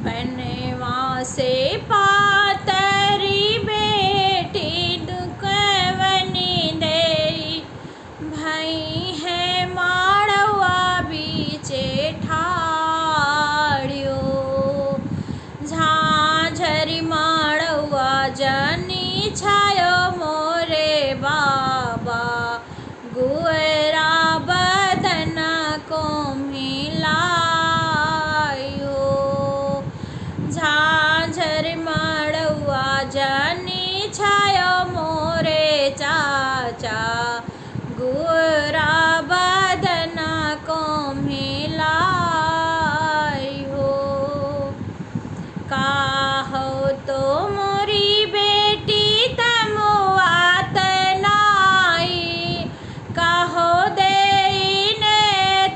पनवा से पातरी बेटी दुखवनी देई, भई है माड़वा बीचे ठाड़ियो। झांझरी माड़वा जनी छायो मोरे बाबा, गुअरा बदन को मिलायो। झांझर माड़वा जनी छायो मोरे चाचा, गुअरा बदन को मिलायो। काहो तो मोरी बेटी तमुआत नाई, काहो देने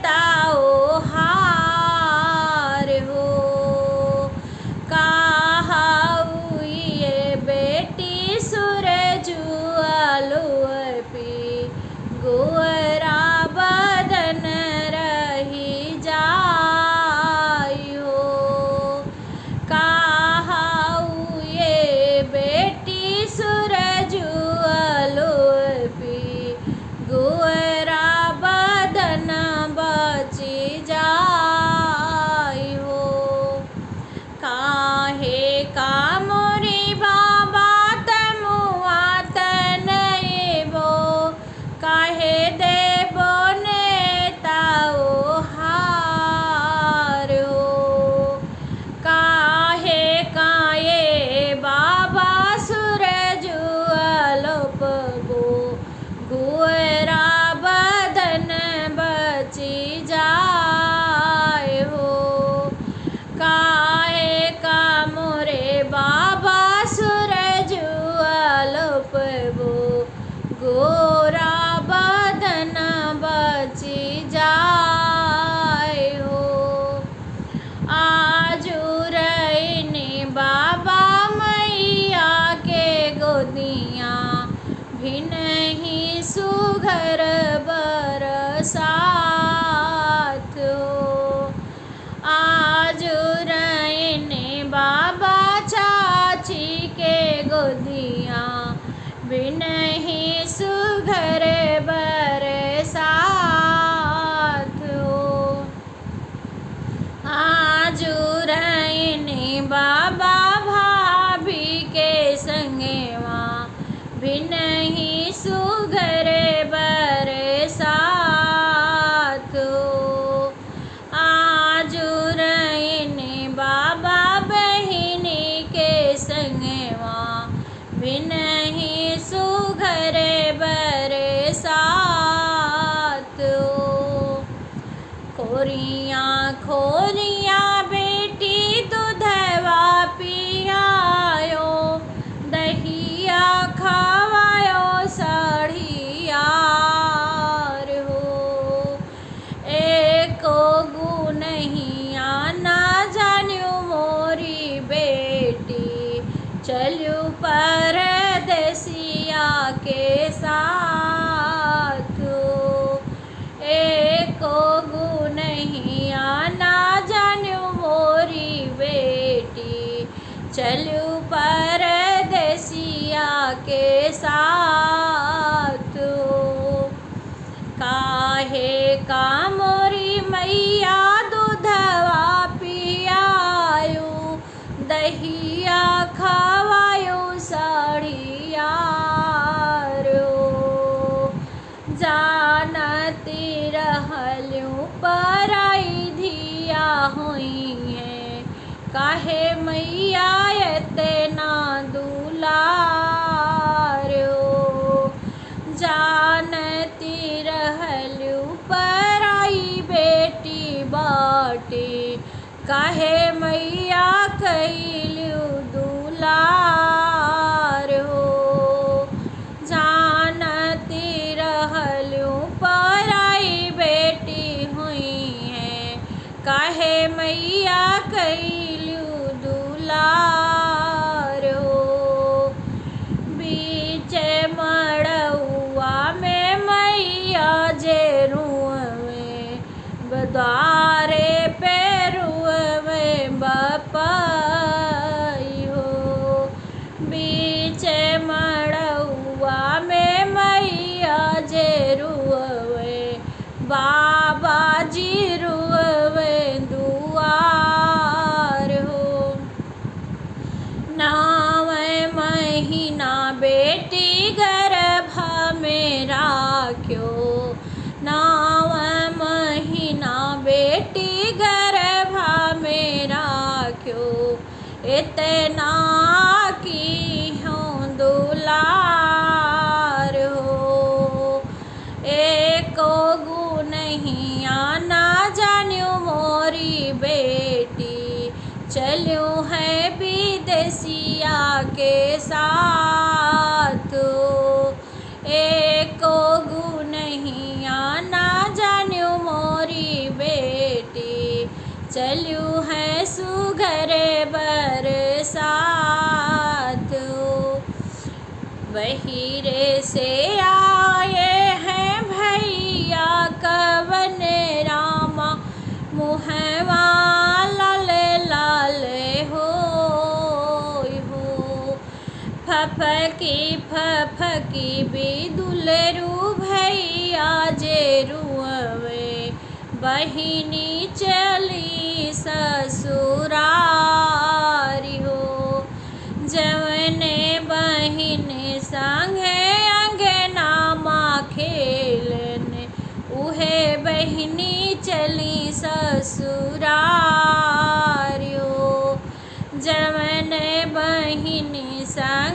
ताओ हार हो। काहाऊ ये बेटी सूरजुआलो पी, गुअरा बदन रही जायो। काहाऊ ये बेटी सूरजुआलो पी, गुअरा बदन बची जायो। काहे का मोरी बाबा तमुआत नैबो, काहे देबो ने ताओ हार हो। काहे काये बाबा सूरजुआलो पगो, गुअरा बदन बची जाए हो। काहे का मोरे बाबा सूरजुआलो पगो, गोरा बदन बची जाए हो। आजू रईने बाबा मैया के गोदिया, भी नहीं सुघर बरसात हो। आजू रईने बाबा चाची के गोदिया, भी नहीं सुघर बरसात हो। आजू रईने बाबा भाभी के संगेवा, भी नहीं सुघर बरसात हो। आजू रईने बाबा बहिनी के संगेवा, भी नहीं सुघर बरसात हो। खोरियाँ खोरियाँ बेटी दूधवा पियायो, दहिया खवायो साढ़ियार हो। एको गुनहिया ना जान्यू मोरी बेटी, चलू परदेसिया के साथ हो। एको गुनहिया ना जान्यू मोरी बेटी, चलू परदेसिया के साथ हो। काहे का मोरी मैया दूधवा पियायो, दहिया खवायो साढ़ियार हो। जानती रहलूँ पराई धिया हुई है, काहे मैया एतना दुलार हो। जानती रहलूँ पराई बेटी बाटे, काहे मैया कैलू दुलार हो। जानती रहलूँ पराई बेटी हुई है, काहे मैया कैलू दुलार हो। बीच मड़उआ में मैया जे रुए, बदारे पे रुए बापा क्यों इतना की हूँ दुलार हो। एको गु नहीं आना जान्यू मोरी बेटी, चल्यूं है विदेसिया के साथ। एको गु नहीं आना जान्यू मोरी बेटी, चल्यूं है सुघरे बरसात। बहिरे से आए हैं भैया कवन रामा, मुहवा लाल लाल हो। फफकी बिदुलरू भैया जे रुअवे, बहिनी चली ससुरारी हो। जवने बहिन संगे अंगनामा खेलने, उहे बहिनी चली ससुरारी हो। जवने बहिनी संग